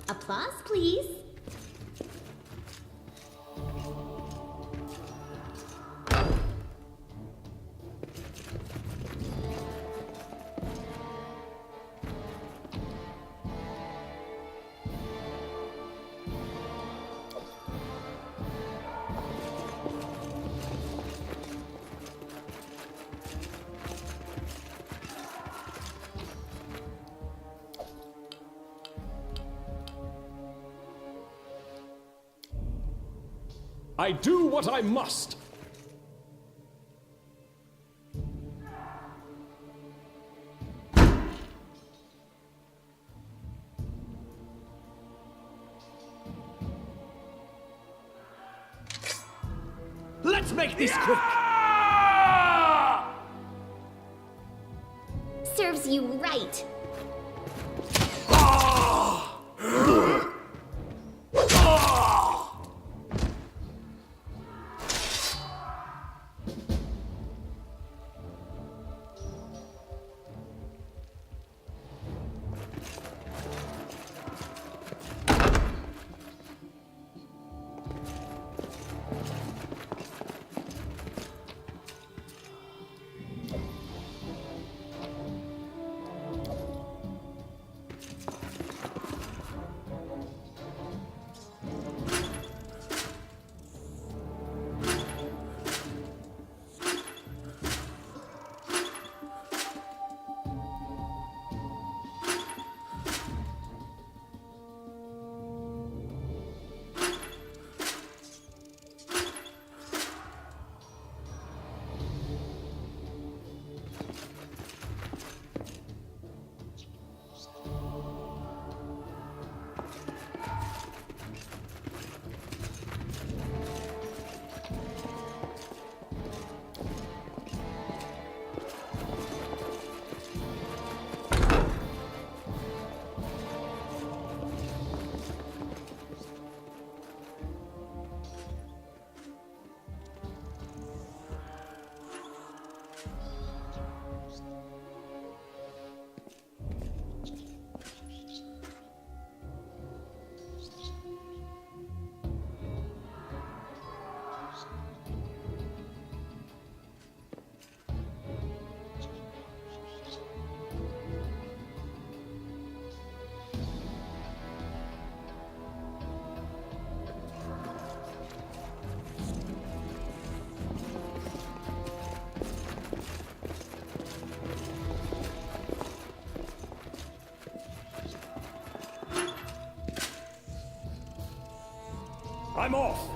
Applause, please. I do what I must. Let's make this quick. Serves you right. I'm off.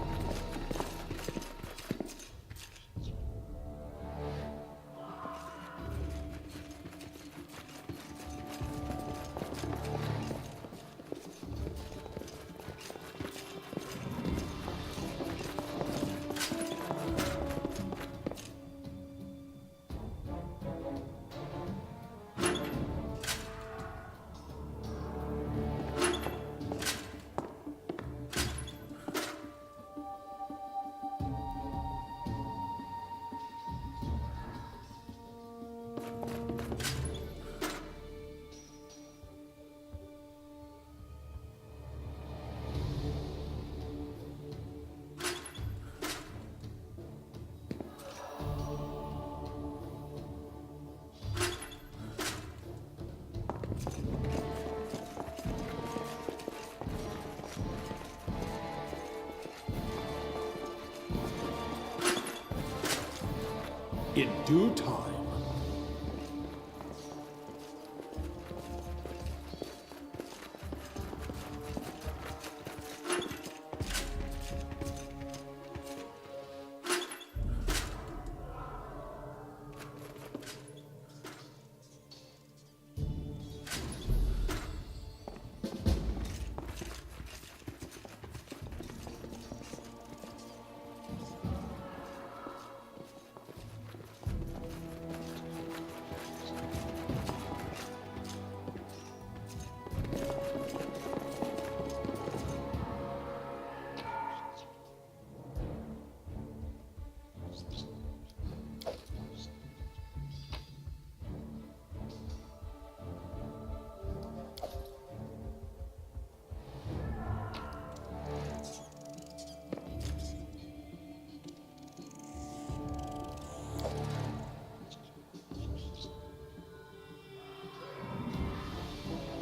In due time.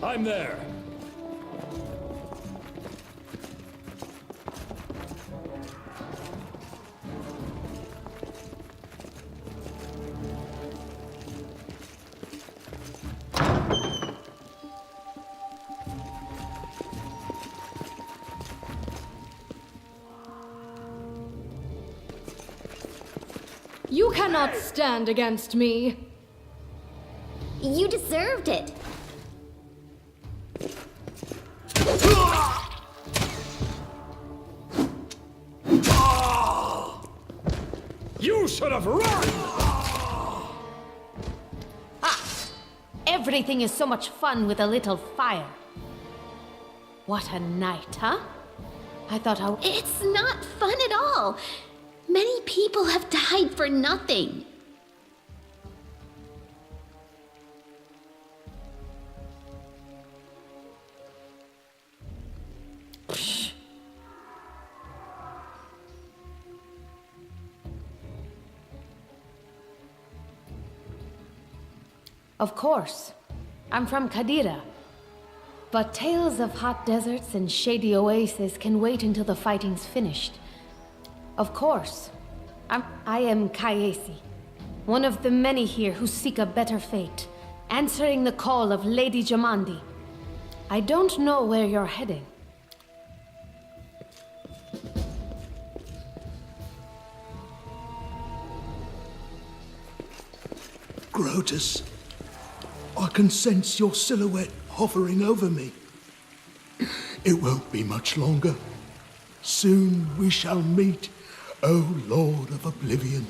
I'm there. You cannot stand against me. You deserved it. You should have run! Everything is so much fun with a little fire. What a night, huh? I thought I... It's not fun at all. Many people have died for nothing. Of course. I'm from Qadira. But tales of hot deserts and shady oases can wait until the fighting's finished. Of course. I am Kayesi, one of the many here who seek a better fate, answering the call of Lady Jamandi. I don't know where you're heading. Grotus, I can sense your silhouette hovering over me. It won't be much longer. Soon we shall meet, O Lord of Oblivion.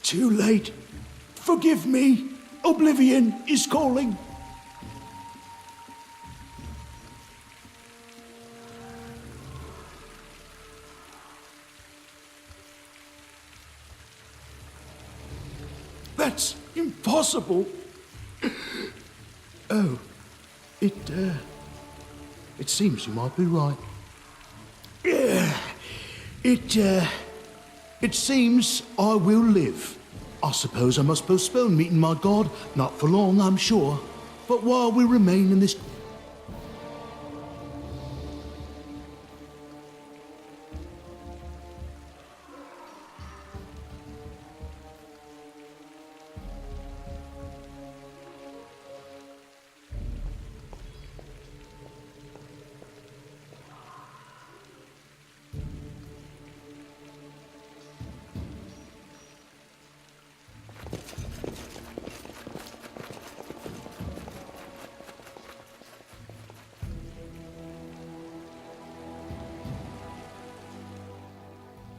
Too late. Forgive me. Oblivion is calling. That's impossible. Oh, it seems you might be right. It seems I will live. I suppose I must postpone meeting my god, not for long, I'm sure. But while we remain in this...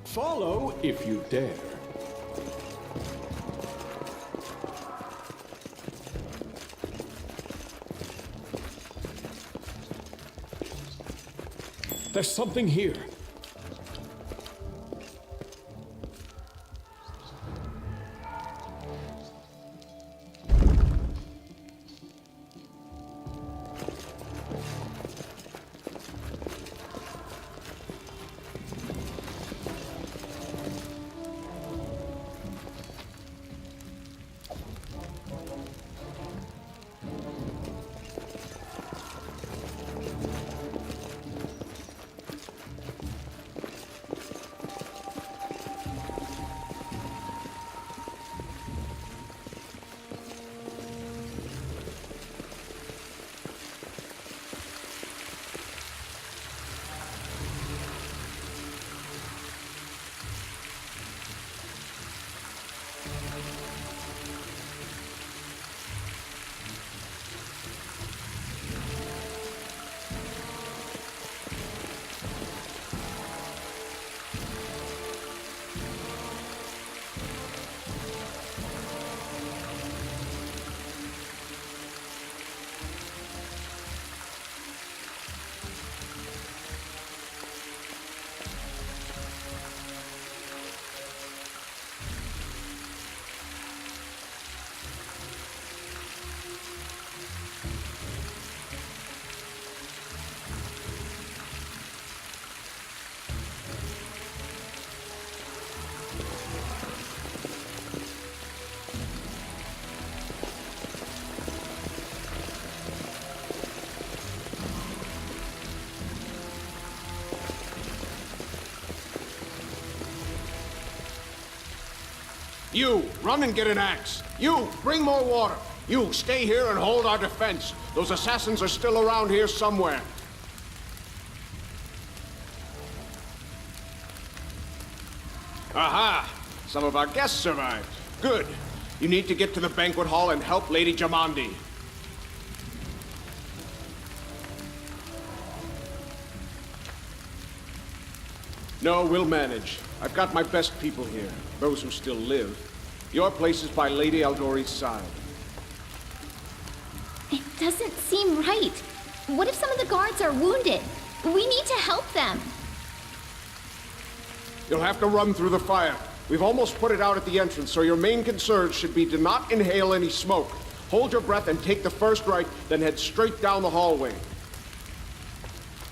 Follow if you dare. There's something here. You, run and get an axe. You, bring more water. You, stay here and hold our defense. Those assassins are still around here somewhere. Aha! Some of our guests survived. Good. You need to get to the banquet hall and help Lady Jamandi. No, we'll manage. I've got my best people here, those who still live. Your place is by Lady Aldori's side. It doesn't seem right. What if some of the guards are wounded? We need to help them. You'll have to run through the fire. We've almost put it out at the entrance, so your main concern should be to not inhale any smoke. Hold your breath and take the first right, then head straight down the hallway.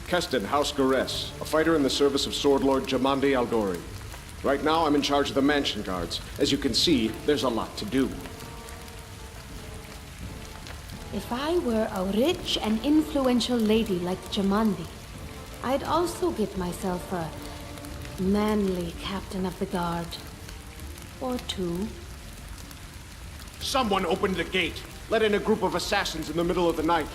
Keston, House Garess, a fighter in the service of Sword Lord Jamandi Aldori. Right now, I'm in charge of the mansion guards. As you can see, there's a lot to do. If I were a rich and influential lady like Jamandi, I'd also get myself a manly captain of the guard. Or two. Someone opened the gate, let in a group of assassins in the middle of the night.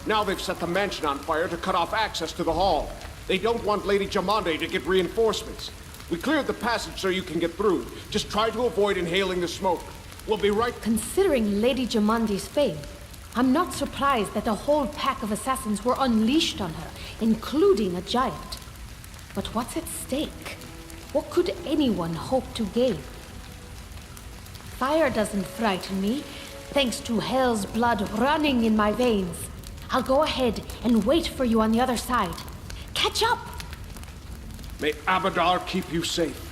Now they've set the mansion on fire to cut off access to the hall. They don't want Lady Jamandi to get reinforcements. We cleared the passage so you can get through. Just try to avoid inhaling the smoke. We'll be right... Considering Lady Jamandi's fame, I'm not surprised that a whole pack of assassins were unleashed on her, including a giant. But what's at stake? What could anyone hope to gain? Fire doesn't frighten me, thanks to hell's blood running in my veins. I'll go ahead and wait for you on the other side. Catch up! May Abadar keep you safe.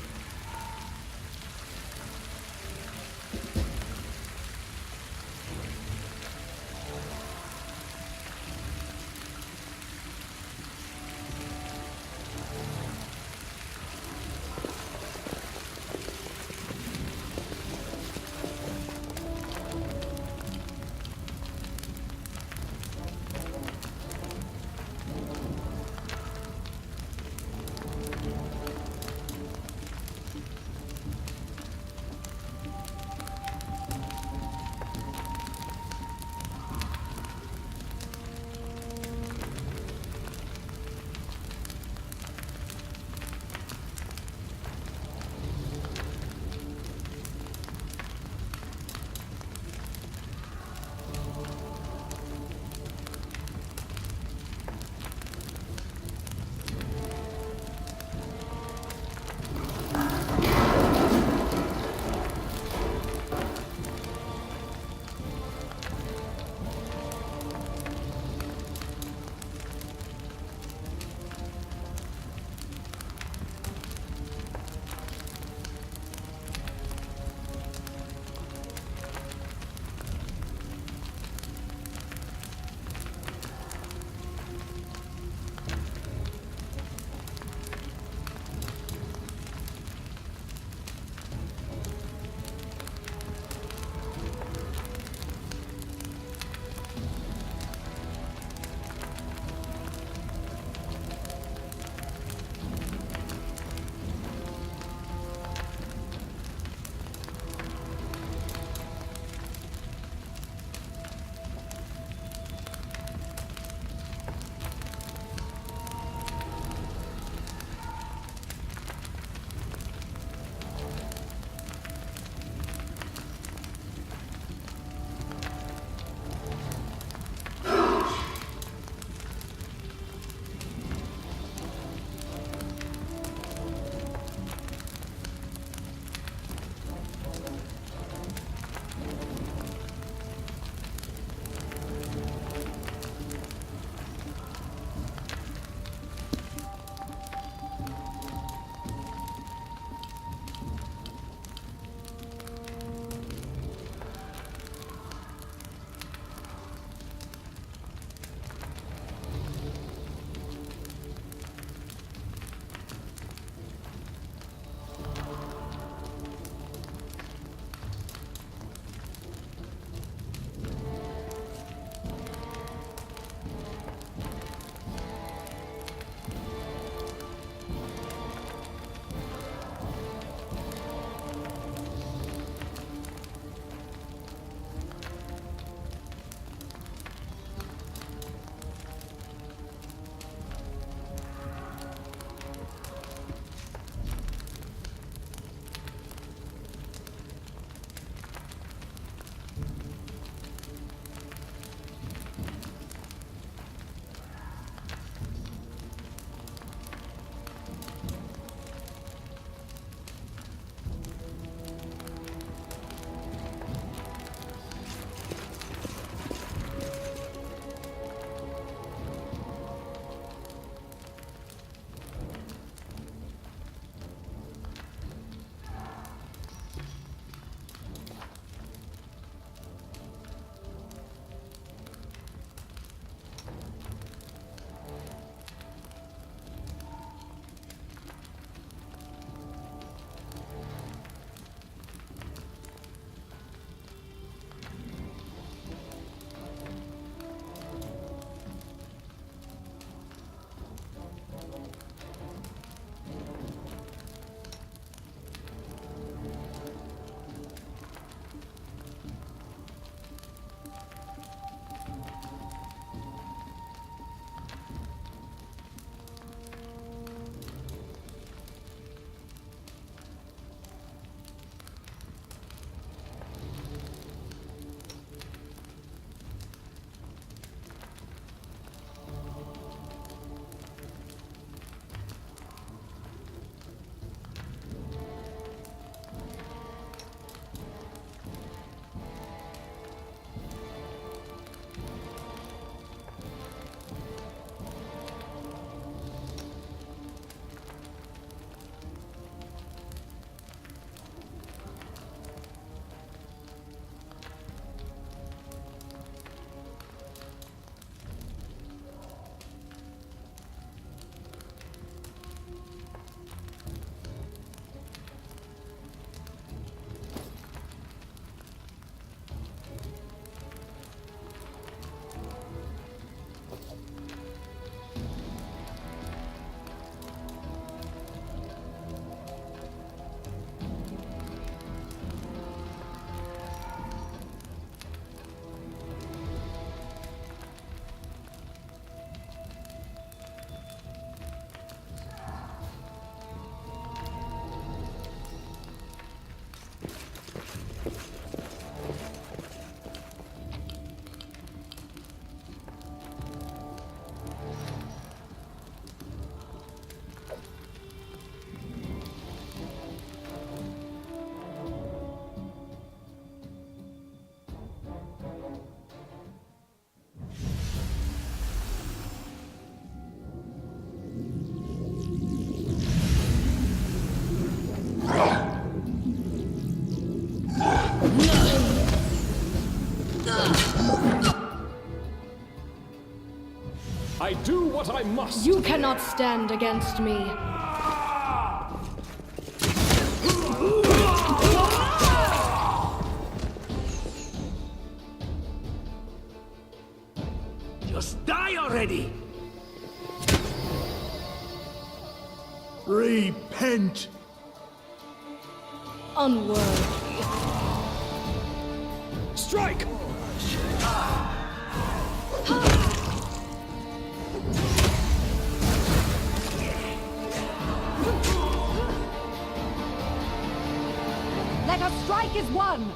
I do what I must. You cannot stand against me. Just die already! Repent! Unworthy. Strike! Let us strike as one!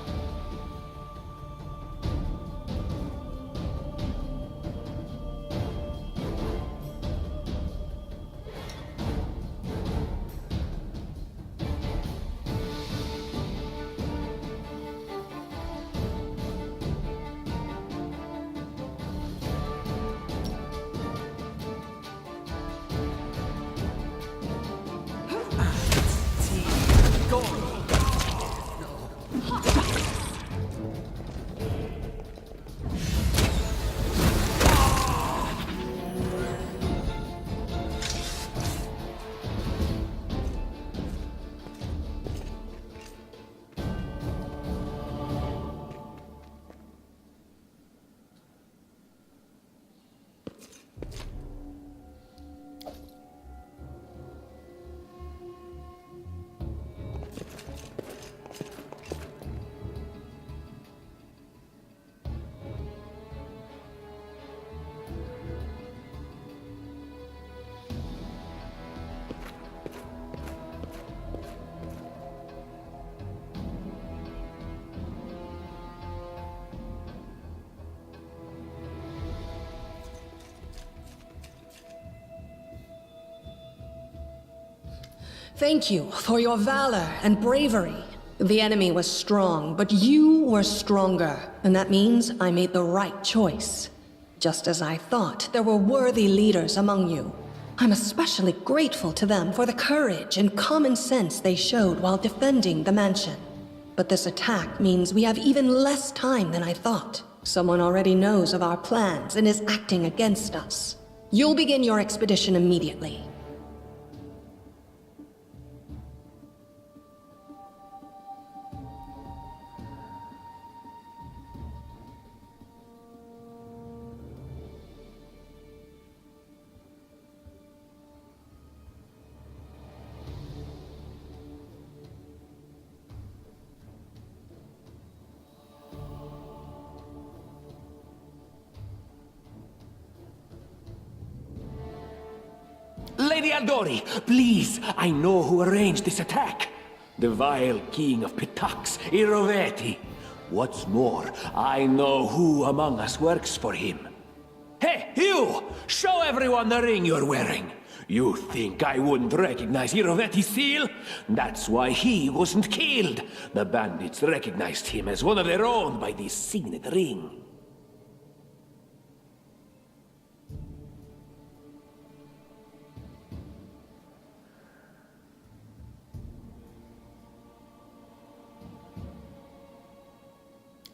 Thank you for your valor and bravery. The enemy was strong, but you were stronger, and that means I made the right choice. Just as I thought, there were worthy leaders among you. I'm especially grateful to them for the courage and common sense they showed while defending the mansion. But this attack means we have even less time than I thought. Someone already knows of our plans and is acting against us. You'll begin your expedition immediately. Lady Aldori, please, I know who arranged this attack. The vile king of Pitax, Iroveti. What's more, I know who among us works for him. Hey, you! Show everyone the ring you're wearing. You think I wouldn't recognize Iroveti's seal? That's why he wasn't killed. The bandits recognized him as one of their own by this signet ring.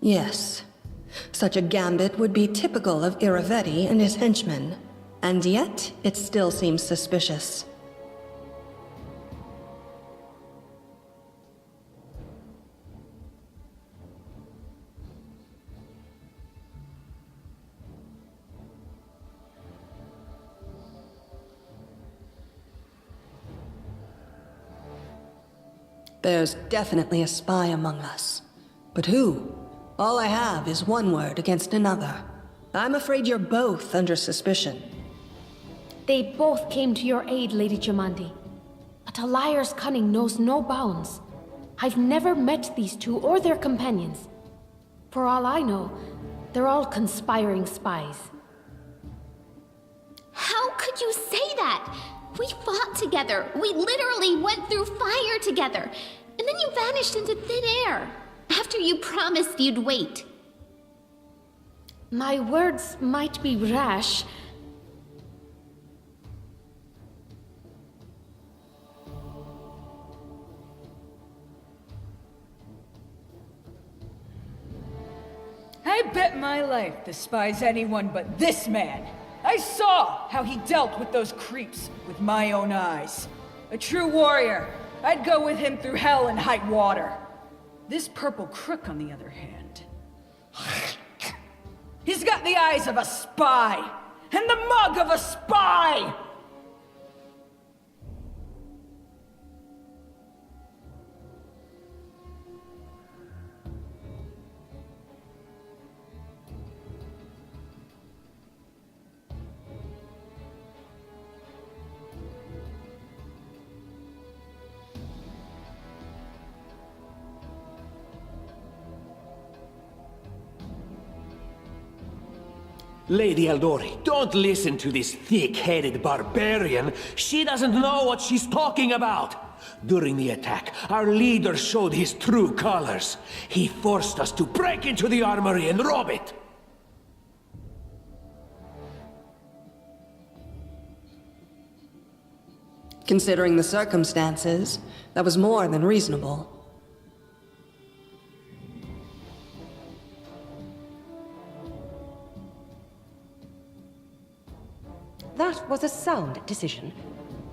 Yes. Such a gambit would be typical of Iroveti and his henchmen. And yet, it still seems suspicious. There's definitely a spy among us. But who? All I have is one word against another. I'm afraid you're both under suspicion. They both came to your aid, Lady Jamandi. But a liar's cunning knows no bounds. I've never met these two or their companions. For all I know, they're all conspiring spies. How could you say that? We fought together. We literally went through fire together. And then you vanished into thin air. After you promised you'd wait. My words might be rash. I bet my life despise anyone but this man. I saw how he dealt with those creeps with my own eyes. A true warrior. I'd go with him through hell and high water. This purple crook, on the other hand, he's got the eyes of a spy, and the mug of a spy! Lady Aldori, don't listen to this thick-headed barbarian. She doesn't know what she's talking about. During the attack, our leader showed his true colors. He forced us to break into the armory and rob it. Considering the circumstances, that was more than reasonable. That was a sound decision.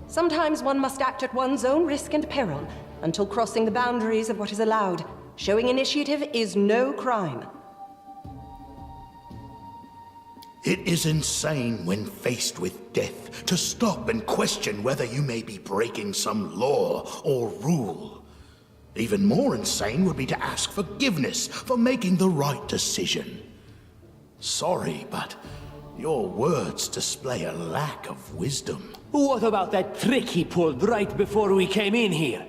Sometimes one must act at one's own risk and peril, until crossing the boundaries of what is allowed. Showing initiative is no crime. It is insane when faced with death to stop and question whether you may be breaking some law or rule. Even more insane would be to ask forgiveness for making the right decision. Sorry, but your words display a lack of wisdom. What about that trick he pulled right before we came in here?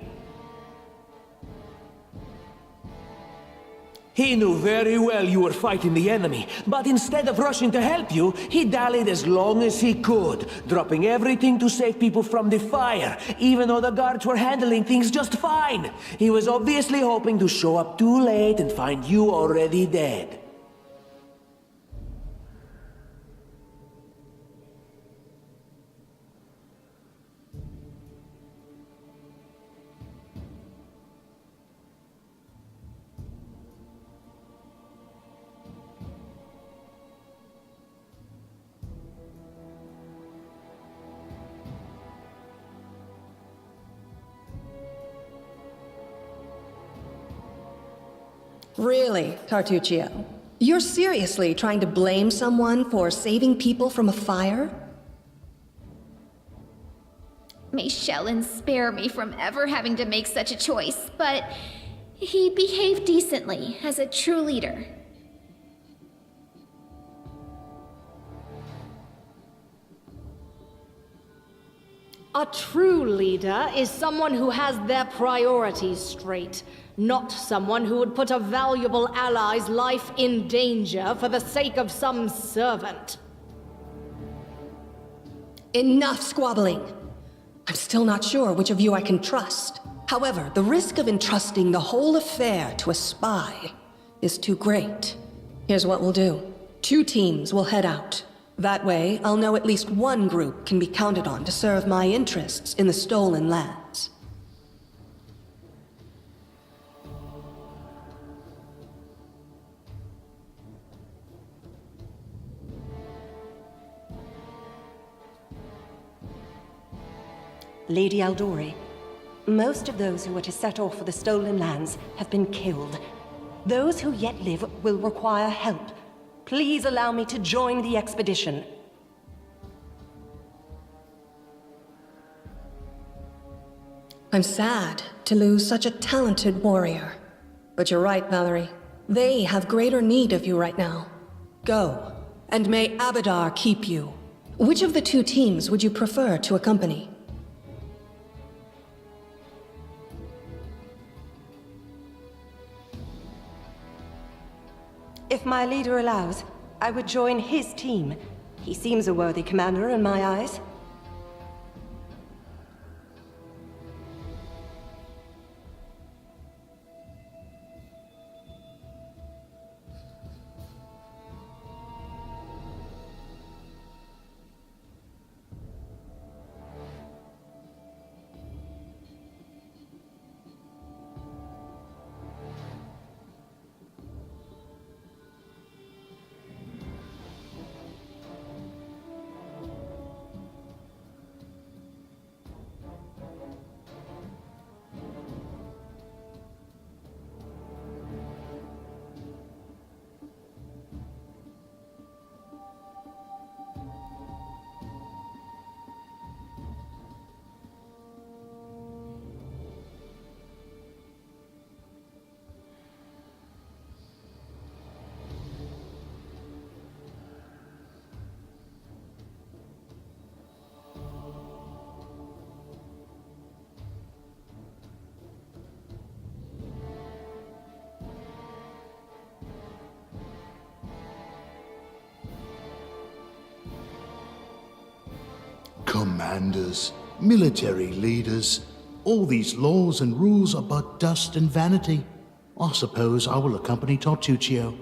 He knew very well you were fighting the enemy, but instead of rushing to help you, he dallied as long as he could, dropping everything to save people from the fire, even though the guards were handling things just fine. He was obviously hoping to show up too late and find you already dead. Really, Tartuccio? You're seriously trying to blame someone for saving people from a fire? May Shellen spare me from ever having to make such a choice, but he behaved decently as a true leader. A true leader is someone who has their priorities straight, not someone who would put a valuable ally's life in danger for the sake of some servant. Enough squabbling. I'm still not sure which of you I can trust. However, the risk of entrusting the whole affair to a spy is too great. Here's what we'll do. 2 teams will head out. That way, I'll know at least one group can be counted on to serve my interests in the stolen lands. Lady Aldori, most of those who were to set off for the stolen lands have been killed. Those who yet live will require help. Please allow me to join the expedition. I'm sad to lose such a talented warrior. But you're right, Valerie. They have greater need of you right now. Go, and may Abadar keep you. Which of the 2 teams would you prefer to accompany? If my leader allows, I would join his team. He seems a worthy commander in my eyes. Commanders, military leaders, all these laws and rules are but dust and vanity. I suppose I will accompany Tartuccio.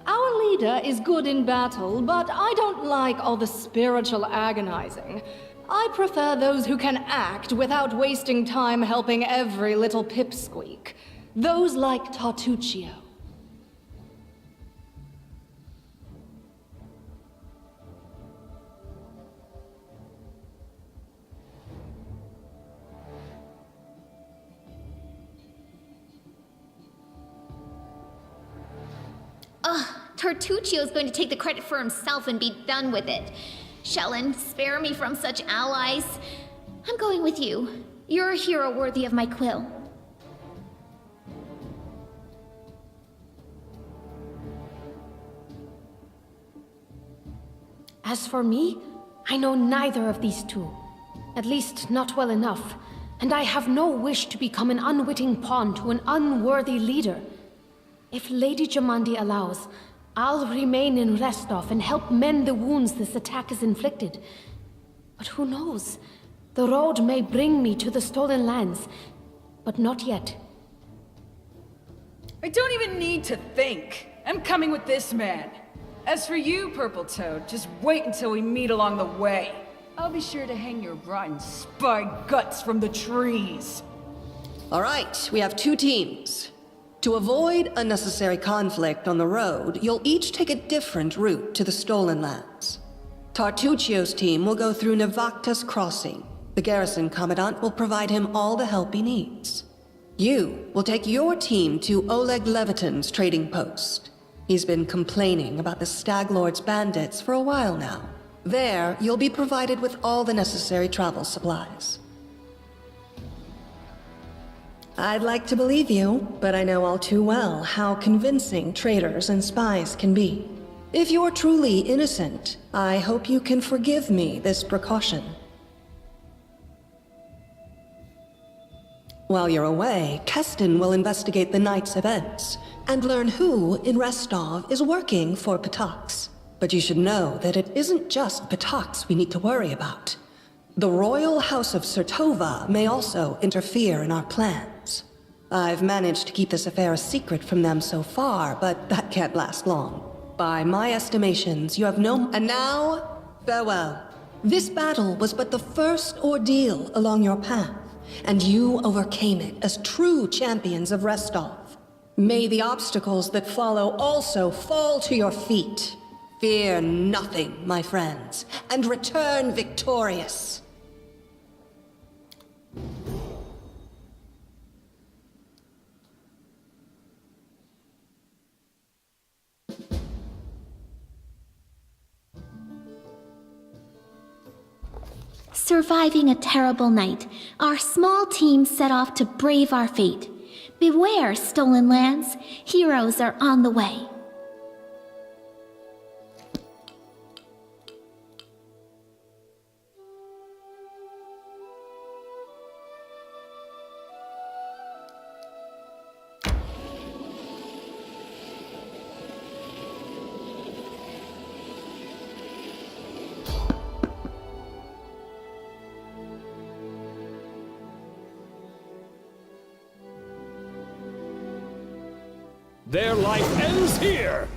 Our leader is good in battle, but I don't like all the spiritual agonizing. I prefer those who can act without wasting time helping every little pipsqueak. Those like Tartuccio. Tartuccio's going to take the credit for himself and be done with it. Shellen, spare me from such allies. I'm going with you. You're a hero worthy of my quill. As for me, I know neither of these two. At least not well enough. And I have no wish to become an unwitting pawn to an unworthy leader. If Lady Jamandi allows, I'll remain in Restov and help mend the wounds this attack has inflicted. But who knows? The road may bring me to the Stolen Lands, but not yet. I don't even need to think. I'm coming with this man. As for you, Purple Toad, just wait until we meet along the way. I'll be sure to hang your rotten spy guts from the trees. All right, we have 2 teams. To avoid unnecessary conflict on the road, you'll each take a different route to the Stolen Lands. Tartuccio's team will go through Navakta's crossing. The garrison commandant will provide him all the help he needs. You will take your team to Oleg Levitin's trading post. He's been complaining about the Stag Lord's bandits for a while now. There, you'll be provided with all the necessary travel supplies. I'd like to believe you, but I know all too well how convincing traitors and spies can be. If you're truly innocent, I hope you can forgive me this precaution. While you're away, Keston will investigate the night's events and learn who in Restov is working for Pitax. But you should know that it isn't just Pitax we need to worry about. The Royal House of Sertova may also interfere in our plans. I've managed to keep this affair a secret from them so far, but that can't last long. By my estimations, you have no— And now, farewell. This battle was but the first ordeal along your path, and you overcame it as true champions of Restov. May the obstacles that follow also fall to your feet. Fear nothing, my friends, and return victorious. Surviving a terrible night, our small team set off to brave our fate. Beware, Stolen Lands. Heroes are on the way. Their life ends here!